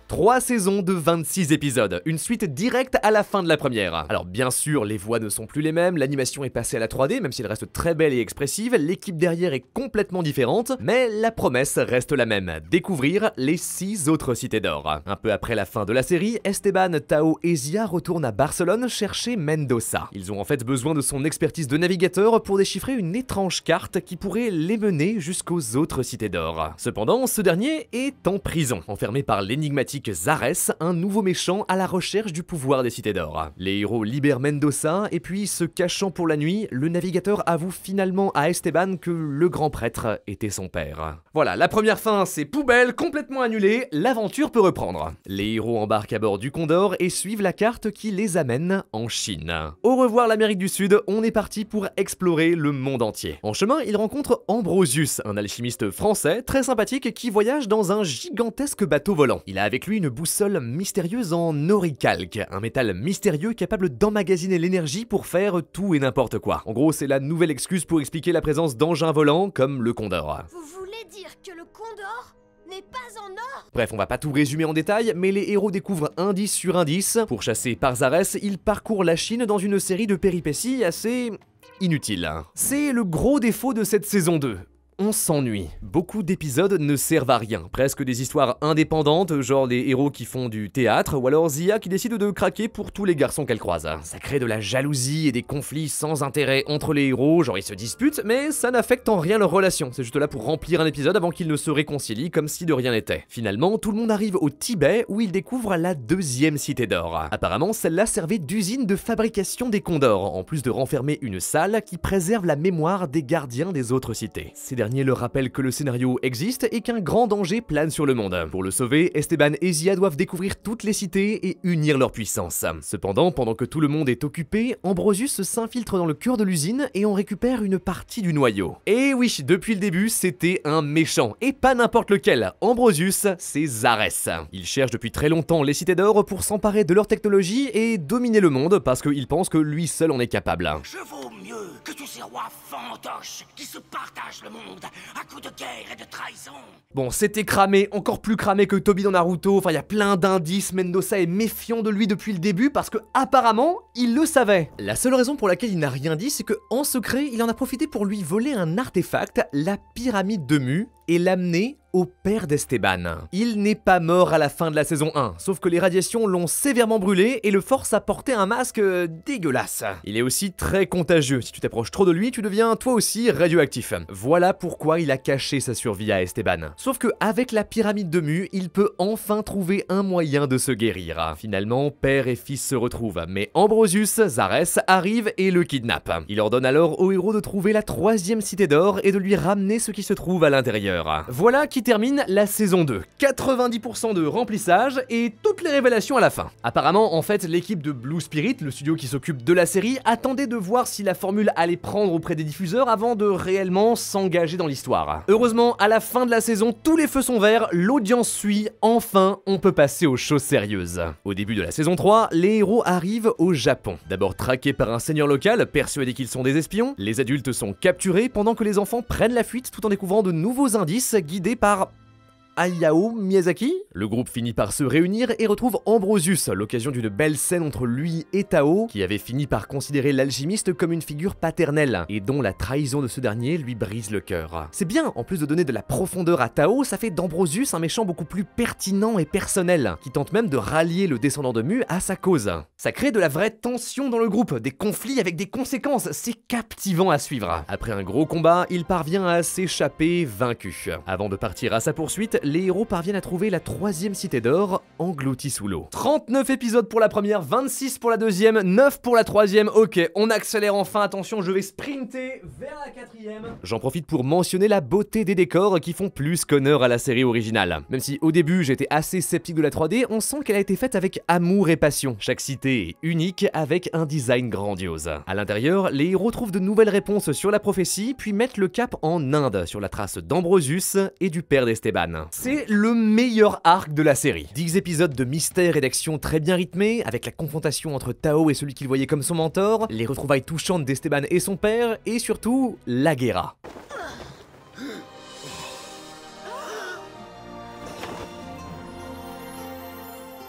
Trois saisons de 26 épisodes, une suite directe à la fin de la première. Alors bien sûr, les voix ne sont plus les mêmes, l'animation est passée à la 3D, même si elle reste très belle et expressive, l'équipe derrière est complètement différente, mais la promesse reste la même, découvrir les 6 autres Cités d'Or. Un peu après la fin de la série, Esteban, Tao et Zia retournent à Barcelone chercher Mendoza. Ils ont en fait besoin de son expertise de navigateur pour déchiffrer une étrange carte qui pourrait les mener jusqu'aux autres Cités d'Or. Cependant, ce dernier est en prison, enfermé par l'énigmatique Zares, un nouveau méchant à la recherche du pouvoir des Cités d'Or. Les héros libèrent Mendoza et puis, se cachant pour la nuit, le navigateur avoue finalement à Esteban que le grand prêtre était son père. Voilà, la première fin c'est poubelle, complètement annulée, l'aventure peut reprendre. Les héros embarquent à bord du Condor et suivent la carte qui les amène en Chine. Au revoir l'Amérique du Sud, on est parti pour explorer le monde entier. En chemin, ils rencontrent Ambrosius, un alchimiste français très sympathique qui voyage dans un gigantesque bateau volant. Il a avec lui une boussole mystérieuse en oricalque, un métal mystérieux capable d'emmagasiner l'énergie pour faire tout et n'importe quoi. En gros, c'est la nouvelle excuse pour expliquer la présence d'engins volants comme le Condor. Vous voulez dire que le Condor n'est pas en or. Bref, on va pas tout résumer en détail, mais les héros découvrent indice sur indice. Pourchassés par Zarès, ils parcourent la Chine dans une série de péripéties assez inutiles. C'est le gros défaut de cette saison 2. On s'ennuie. Beaucoup d'épisodes ne servent à rien. Presque des histoires indépendantes, genre des héros qui font du théâtre, ou alors Zia qui décide de craquer pour tous les garçons qu'elle croise. Ça crée de la jalousie et des conflits sans intérêt entre les héros, genre ils se disputent, mais ça n'affecte en rien leur relation. C'est juste là pour remplir un épisode avant qu'ils ne se réconcilient comme si de rien n'était. Finalement, tout le monde arrive au Tibet où ils découvrent la deuxième cité d'or. Apparemment, celle-là servait d'usine de fabrication des condors, en plus de renfermer une salle qui préserve la mémoire des gardiens des autres cités. Ces derniers leur rappellent que le scénario existe et qu'un grand danger plane sur le monde. Pour le sauver, Esteban et Zia doivent découvrir toutes les cités et unir leur puissance. Cependant, pendant que tout le monde est occupé, Ambrosius s'infiltre dans le cœur de l'usine et on récupère une partie du noyau. Et oui, depuis le début, c'était un méchant, et pas n'importe lequel. Ambrosius, c'est Zarès. Il cherche depuis très longtemps les cités d'or pour s'emparer de leur technologie et dominer le monde parce qu'il pense que lui seul en est capable. Je vaux mieux que tous ces rois fantoches qui se partagent le monde à coups de guerre et de trahison. Bon, c'était cramé, encore plus cramé que Toby dans Naruto, enfin il y a plein d'indices, Mendoza est méfiant de lui depuis le début parce que apparemment, il le savait. La seule raison pour laquelle il n'a rien dit, c'est que en secret, il en a profité pour lui voler un artefact, la pyramide de Mu, et l'amener au père d'Esteban. Il n'est pas mort à la fin de la saison 1, sauf que les radiations l'ont sévèrement brûlé et le force à porter un masque dégueulasse. Il est aussi très contagieux, si tu t'approches trop de lui, tu deviens toi aussi radioactif. Voilà pourquoi il a caché sa survie à Esteban. Sauf que avec la pyramide de Mu, il peut enfin trouver un moyen de se guérir. Finalement, père et fils se retrouvent, mais Ambrosius, Zarès, arrive et le kidnappe. Il ordonne alors au héros de trouver la troisième cité d'or et de lui ramener ce qui se trouve à l'intérieur. Voilà qui termine la saison 2. 90% de remplissage et toutes les révélations à la fin. Apparemment, en fait, l'équipe de Blue Spirit, le studio qui s'occupe de la série, attendait de voir si la formule allait prendre auprès des diffuseurs avant de réellement s'engager dans l'histoire. Heureusement, à la fin de la saison, tous les feux sont verts, l'audience suit, enfin, on peut passer aux choses sérieuses. Au début de la saison 3, les héros arrivent au Japon. D'abord traqués par un seigneur local, persuadés qu'ils sont des espions, les adultes sont capturés pendant que les enfants prennent la fuite tout en découvrant de nouveaux indices guidés par Hayao Miyazaki. Le groupe finit par se réunir et retrouve Ambrosius, l'occasion d'une belle scène entre lui et Tao, qui avait fini par considérer l'alchimiste comme une figure paternelle, et dont la trahison de ce dernier lui brise le cœur. C'est bien, en plus de donner de la profondeur à Tao, ça fait d'Ambrosius un méchant beaucoup plus pertinent et personnel, qui tente même de rallier le descendant de Mu à sa cause. Ça crée de la vraie tension dans le groupe, des conflits avec des conséquences, c'est captivant à suivre. Après un gros combat, il parvient à s'échapper vaincu. Avant de partir à sa poursuite, les héros parviennent à trouver la troisième cité d'or, engloutie sous l'eau. 39 épisodes pour la première, 26 pour la deuxième, 9 pour la troisième. Ok, on accélère enfin, attention, je vais sprinter vers la quatrième. J'en profite pour mentionner la beauté des décors qui font plus qu'honneur à la série originale. Même si au début j'étais assez sceptique de la 3D, on sent qu'elle a été faite avec amour et passion. Chaque cité est unique avec un design grandiose. À l'intérieur, les héros trouvent de nouvelles réponses sur la prophétie, puis mettent le cap en Inde sur la trace d'Ambrosius et du père d'Esteban. C'est le meilleur arc de la série. 10 épisodes de mystère et d'action très bien rythmés, avec la confrontation entre Tao et celui qu'il voyait comme son mentor, les retrouvailles touchantes d'Esteban et son père, et surtout, la guerra.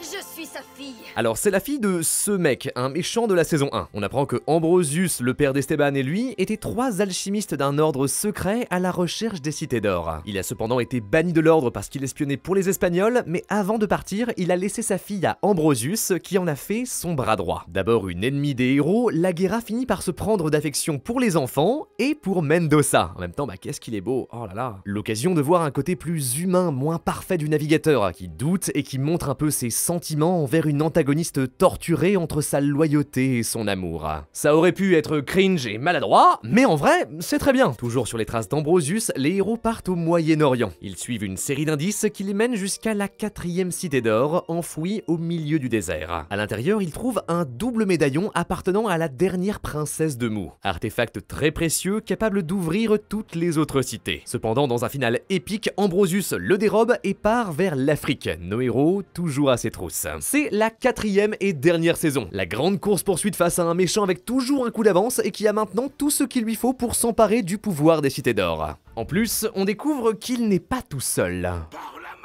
Je suis sa fille. Alors c'est la fille de ce mec, un méchant de la saison 1. On apprend que Ambrosius, le père d'Esteban et lui, étaient 3 alchimistes d'un ordre secret à la recherche des cités d'or. Il a cependant été banni de l'ordre parce qu'il espionnait pour les Espagnols, mais avant de partir, il a laissé sa fille à Ambrosius, qui en a fait son bras droit. D'abord une ennemie des héros, la guerra finit par se prendre d'affection pour les enfants et pour Mendoza. En même temps, qu'est-ce qu'il est beau, oh là là. L'occasion de voir un côté plus humain, moins parfait du navigateur, qui doute et qui montre un peu ses sentiments envers une antagoniste torturée entre sa loyauté et son amour. Ça aurait pu être cringe et maladroit, mais en vrai, c'est très bien. Toujours sur les traces d'Ambrosius, les héros partent au Moyen-Orient. Ils suivent une série d'indices qui les mènent jusqu'à la 4e cité d'or, enfouie au milieu du désert. À l'intérieur, ils trouvent un double médaillon appartenant à la dernière princesse de Mu. Artefact très précieux, capable d'ouvrir toutes les autres cités. Cependant, dans un final épique, Ambrosius le dérobe et part vers l'Afrique. Nos héros, toujours à ses trousses. C'est la 4e et dernière saison. La grande course-poursuite face à un méchant avec toujours un coup d'avance et qui a maintenant tout ce qu'il lui faut pour s'emparer du pouvoir des cités d'or. En plus, on découvre qu'il n'est pas tout seul. Par la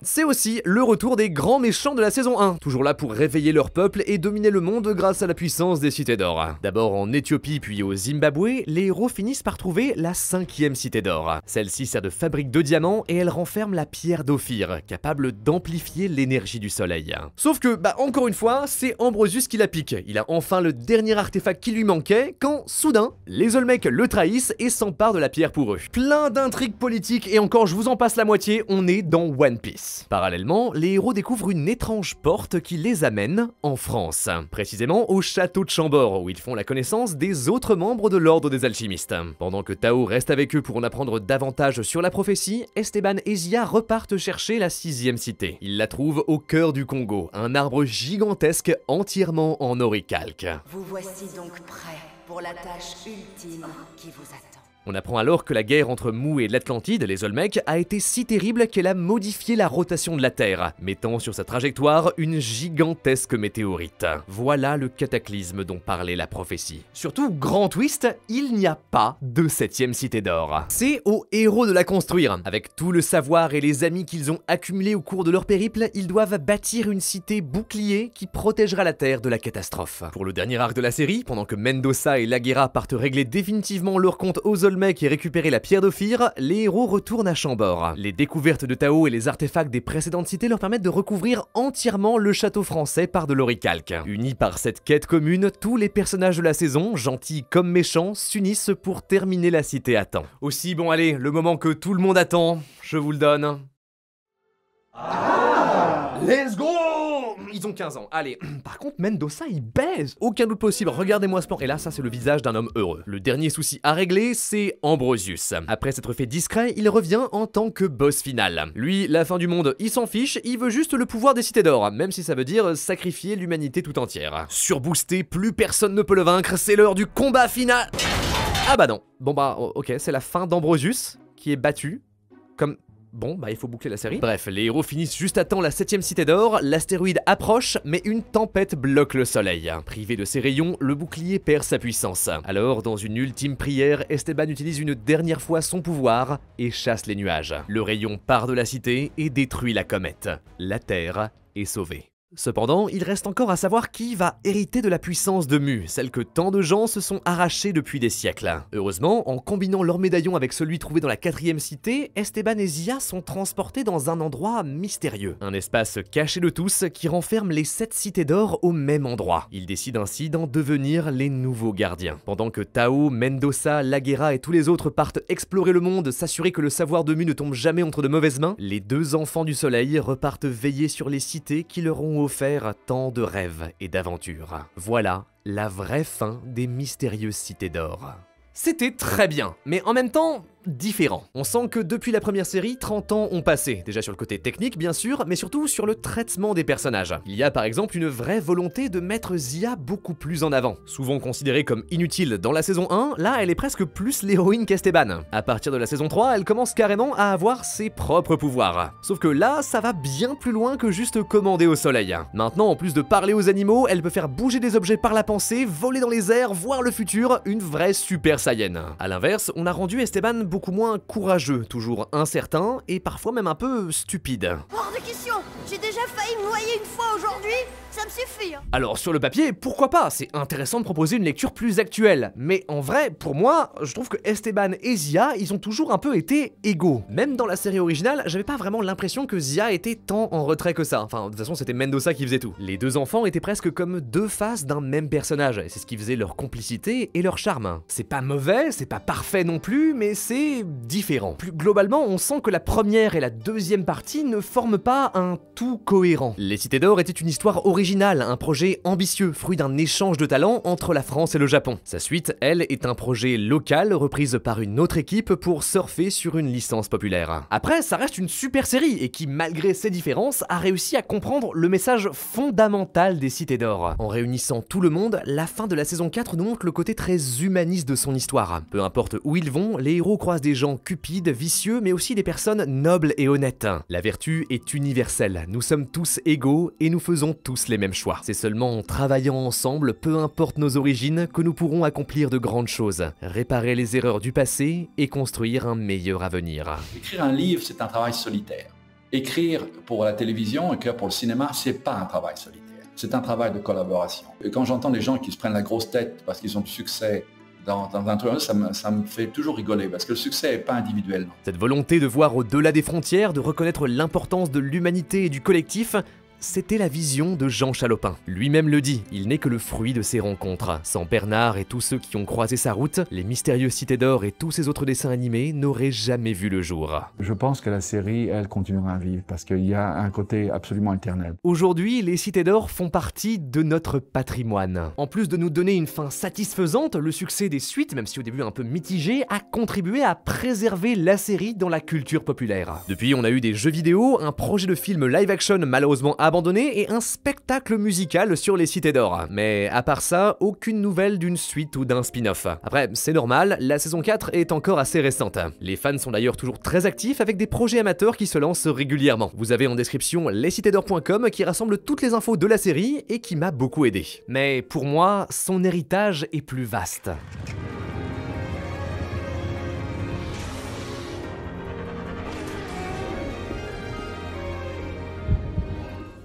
C'est aussi le retour des grands méchants de la saison 1, toujours là pour réveiller leur peuple et dominer le monde grâce à la puissance des cités d'or. D'abord en Éthiopie puis au Zimbabwe, les héros finissent par trouver la 5e cité d'or. Celle-ci sert de fabrique de diamants et elle renferme la pierre d'Ophir, capable d'amplifier l'énergie du soleil. Sauf que, encore une fois, c'est Ambrosius qui la pique. Il a enfin le dernier artefact qui lui manquait quand, soudain, les Olmecs le trahissent et s'emparent de la pierre pour eux. Plein d'intrigues politiques et encore je vous en passe la moitié, on est dans One Piece. Parallèlement, les héros découvrent une étrange porte qui les amène en France. Précisément au château de Chambord, où ils font la connaissance des autres membres de l'ordre des alchimistes. Pendant que Tao reste avec eux pour en apprendre davantage sur la prophétie, Esteban et Zia repartent chercher la 6e cité. Ils la trouvent au cœur du Congo, un arbre gigantesque entièrement en oricalque. Vous voici donc prêts pour la tâche ultime qui vous attend. On apprend alors que la guerre entre Mu et l'Atlantide, les Olmecs, a été si terrible qu'elle a modifié la rotation de la Terre, mettant sur sa trajectoire une gigantesque météorite. Voilà le cataclysme dont parlait la prophétie. Surtout, grand twist, il n'y a pas de 7e cité d'or. C'est aux héros de la construire. Avec tout le savoir et les amis qu'ils ont accumulés au cours de leur périple, ils doivent bâtir une cité bouclier qui protégera la Terre de la catastrophe. Pour le dernier arc de la série, pendant que Mendoza et Laguerra partent régler définitivement leur compte aux Olmecs et récupérer la pierre d'Ophir, les héros retournent à Chambord. Les découvertes de Tao et les artefacts des précédentes cités leur permettent de recouvrir entièrement le château français par de l'oricalque. Unis par cette quête commune, tous les personnages de la saison, gentils comme méchants, s'unissent pour terminer la cité à temps. Aussi, bon allez, le moment que tout le monde attend, je vous le donne. Let's go! Ils ont 15 ans, allez. Par contre, Mendoza, il baise. Aucun doute possible, regardez-moi ce plan. Et là, ça, c'est le visage d'un homme heureux. Le dernier souci à régler, c'est Ambrosius. Après s'être fait discret, il revient en tant que boss final. Lui, la fin du monde, il s'en fiche, il veut juste le pouvoir des cités d'or, même si ça veut dire sacrifier l'humanité tout entière. Surboosté, plus personne ne peut le vaincre, c'est l'heure du combat final. Ah bah non. Bon bah, ok, c'est la fin d'Ambrosius, qui est battu, comme... Bon, il faut boucler la série. Bref, les héros finissent juste à temps la 7e cité d'or, l'astéroïde approche, mais une tempête bloque le soleil. Privé de ses rayons, le bouclier perd sa puissance. Alors, dans une ultime prière, Esteban utilise une dernière fois son pouvoir et chasse les nuages. Le rayon part de la cité et détruit la comète. La Terre est sauvée. Cependant, il reste encore à savoir qui va hériter de la puissance de Mu, celle que tant de gens se sont arrachés depuis des siècles. Heureusement, en combinant leur médaillon avec celui trouvé dans la 4e cité, Esteban et Zia sont transportés dans un endroit mystérieux. Un espace caché de tous qui renferme les 7 cités d'or au même endroit. Ils décident ainsi d'en devenir les nouveaux gardiens. Pendant que Tao, Mendoza, Laguerra et tous les autres partent explorer le monde, s'assurer que le savoir de Mu ne tombe jamais entre de mauvaises mains, les 2 enfants du soleil repartent veiller sur les cités qui leur ont offert tant de rêves et d'aventures. Voilà la vraie fin des mystérieuses cités d'or. C'était très bien, mais en même temps, différent. On sent que depuis la première série, 30 ans ont passé, déjà sur le côté technique bien sûr, mais surtout sur le traitement des personnages. Il y a par exemple une vraie volonté de mettre Zia beaucoup plus en avant. Souvent considérée comme inutile dans la saison 1, là elle est presque plus l'héroïne qu'Esteban. À partir de la saison 3, elle commence carrément à avoir ses propres pouvoirs. Sauf que là, ça va bien plus loin que juste commander au soleil. Maintenant, en plus de parler aux animaux, elle peut faire bouger des objets par la pensée, voler dans les airs, voir le futur, une vraie Super Saiyan. A l'inverse, on a rendu Esteban beaucoup moins courageux, toujours incertain et parfois même un peu stupide. Hors de question! J'ai déjà failli me noyer une fois aujourd'hui, ça me suffit! Alors sur le papier, pourquoi pas? C'est intéressant de proposer une lecture plus actuelle. Mais en vrai, pour moi, je trouve que Esteban et Zia, ils ont toujours un peu été égaux. Même dans la série originale, j'avais pas vraiment l'impression que Zia était tant en retrait que ça. Enfin, de toute façon, c'était Mendoza qui faisait tout. Les 2 enfants étaient presque comme 2 faces d'un même personnage, et c'est ce qui faisait leur complicité et leur charme. C'est pas mauvais, c'est pas parfait non plus, mais c'est différent. Plus globalement, on sent que la première et la 2e partie ne forment pas un tout cohérent. Les Cités d'Or était une histoire originale, un projet ambitieux, fruit d'un échange de talents entre la France et le Japon. Sa suite, elle, est un projet local reprise par une autre équipe pour surfer sur une licence populaire. Après, ça reste une super série et qui, malgré ses différences, a réussi à comprendre le message fondamental des Cités d'Or. En réunissant tout le monde, la fin de la saison 4 nous montre le côté très humaniste de son histoire. Peu importe où ils vont, les héros croisent des gens cupides, vicieux, mais aussi des personnes nobles et honnêtes. La vertu est universelle, nous sommes tous égaux et nous faisons tous les mêmes choix. C'est seulement en travaillant ensemble, peu importe nos origines, que nous pourrons accomplir de grandes choses, réparer les erreurs du passé et construire un meilleur avenir. Écrire un livre, c'est un travail solitaire. Écrire pour la télévision, écrire pour le cinéma, c'est pas un travail solitaire. C'est un travail de collaboration. Et quand j'entends des gens qui se prennent la grosse tête parce qu'ils ont du succès dans un truc, ça me fait toujours rigoler, parce que le succès n'est pas individuel. Cette volonté de voir au-delà des frontières, de reconnaître l'importance de l'humanité et du collectif, c'était la vision de Jean Chalopin. Lui-même le dit, il n'est que le fruit de ses rencontres. Sans Bernard et tous ceux qui ont croisé sa route, les mystérieuses cités d'or et tous ces autres dessins animés n'auraient jamais vu le jour. Je pense que la série, elle continuera à vivre, parce qu'il y a un côté absolument éternel. Aujourd'hui, les cités d'or font partie de notre patrimoine. En plus de nous donner une fin satisfaisante, le succès des suites, même si au début un peu mitigé, a contribué à préserver la série dans la culture populaire. Depuis, on a eu des jeux vidéo, un projet de film live-action malheureusement abandonné et un spectacle musical sur les cités d'or. Mais à part ça, aucune nouvelle d'une suite ou d'un spin-off. Après, c'est normal, la saison 4 est encore assez récente. Les fans sont d'ailleurs toujours très actifs avec des projets amateurs qui se lancent régulièrement. Vous avez en description lescitesdor.com qui rassemble toutes les infos de la série et qui m'a beaucoup aidé. Mais pour moi, son héritage est plus vaste.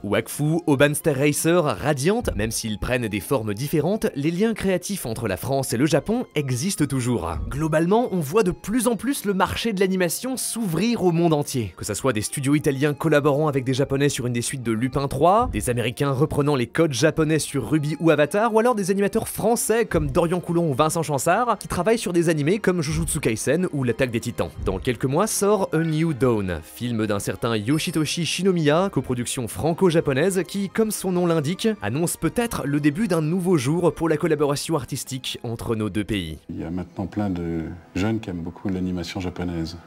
Wakfu, Obanster Racer, Radiant, même s'ils prennent des formes différentes, les liens créatifs entre la France et le Japon existent toujours. Globalement, on voit de plus en plus le marché de l'animation s'ouvrir au monde entier. Que ça soit des studios italiens collaborant avec des japonais sur une des suites de Lupin 3, des américains reprenant les codes japonais sur Ruby ou Avatar, ou alors des animateurs français comme Dorian Coulon ou Vincent Chansard, qui travaillent sur des animés comme Jujutsu Kaisen ou l'Attaque des Titans. Dans quelques mois sort A New Dawn, film d'un certain Yoshitoshi Shinomiya, coproduction franco-japonaise qui, comme son nom l'indique, annonce peut-être le début d'un nouveau jour pour la collaboration artistique entre nos deux pays. Il y a maintenant plein de jeunes qui aiment beaucoup l'animation japonaise.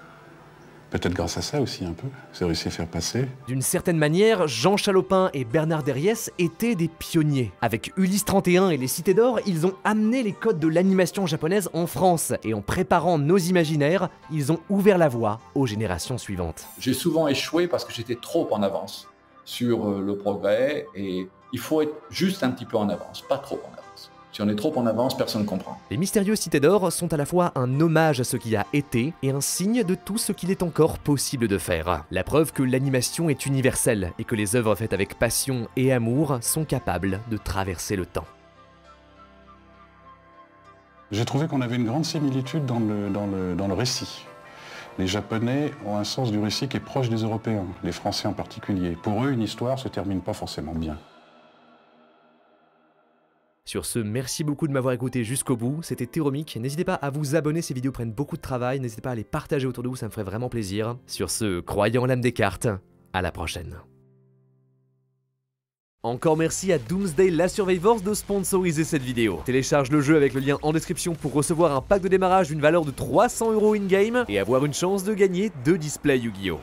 Peut-être grâce à ça aussi un peu, c'est réussi à faire passer. D'une certaine manière, Jean Chalopin et Bernard Derriès étaient des pionniers. Avec Ulysse 31 et les Cités d'Or, ils ont amené les codes de l'animation japonaise en France, et en préparant nos imaginaires, ils ont ouvert la voie aux générations suivantes. J'ai souvent échoué parce que j'étais trop en avance sur le progrès, et il faut être juste un petit peu en avance, pas trop en avance. Si on est trop en avance, personne ne comprend. Les mystérieuses cités d'or sont à la fois un hommage à ce qui a été et un signe de tout ce qu'il est encore possible de faire. La preuve que l'animation est universelle et que les œuvres faites avec passion et amour sont capables de traverser le temps. J'ai trouvé qu'on avait une grande similitude dans le récit. Les Japonais ont un sens du récit qui est proche des Européens, les Français en particulier. Pour eux, une histoire se termine pas forcément bien. Sur ce, merci beaucoup de m'avoir écouté jusqu'au bout, c'était Théromique. N'hésitez pas à vous abonner, ces vidéos prennent beaucoup de travail, n'hésitez pas à les partager autour de vous, ça me ferait vraiment plaisir. Sur ce, croyez en l'âme des cartes, à la prochaine. Encore merci à Doomsday La Survivors de sponsoriser cette vidéo. Télécharge le jeu avec le lien en description pour recevoir un pack de démarrage d'une valeur de 300 € in-game et avoir une chance de gagner 2 displays Yu-Gi-Oh!